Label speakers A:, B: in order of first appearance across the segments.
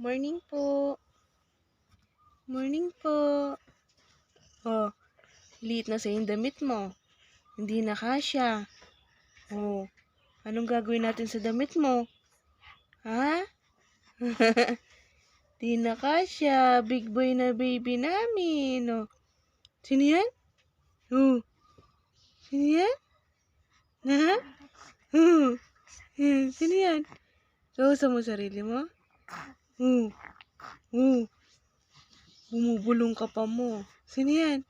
A: Morning po. Morning po. Oh, liit na sa yung damit mo. Hindi na kasya. Oh, anong gagawin natin sa damit mo? Ha? Di na kasya. Big boy na baby namin. Oh. Sino yan? Oh. Sino yan? Ha? Oh. Sino yan? Kausap mo sarili mo? Bumubulong ka pa mo. Sino yan?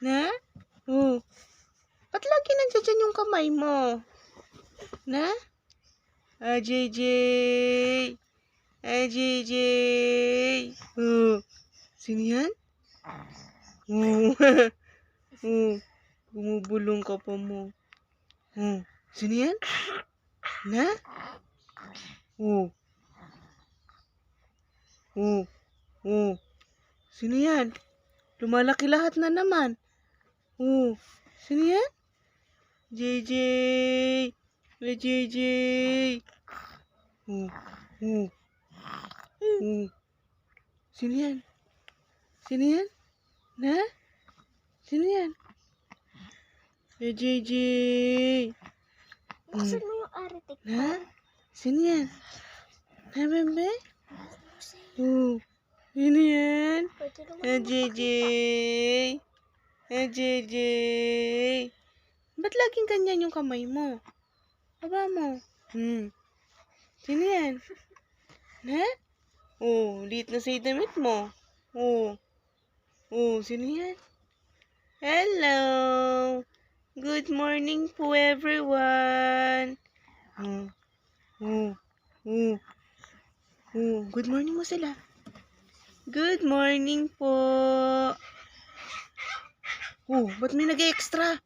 A: Na? Ba't lagi nandiyan yung kamay mo? Na? JJ! JJ! Sino yan? Bumubulong ka pa mo. Sino yan? Na? Sino yan? Lumalaki lahat na naman. Sino yan? JJ! JJ! Sino yan? Sino yan? Na? Sino yan? JJ!
B: Buksan mo yung aritik ko.
A: Na? Sino yan? Na, bebe? Sino yan?
B: Pwede naman
A: JJ! JJ! Ba't laging ganyan yung kamay mo? Baba mo. Sino yan? Na? Liit na sa damit mo. Sino yan? Hello! Good morning po, everyone. Good morning mo sila. Good morning po. Ba't may nag-extra?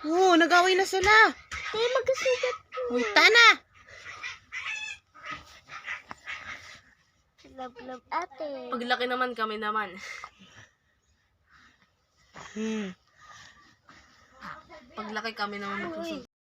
A: Nag-away na sila.
B: magkasugat po.
A: Uy, tana!
B: Love, ate.
C: Paglaki naman kami naman. Paglaki kami naman magsusunod.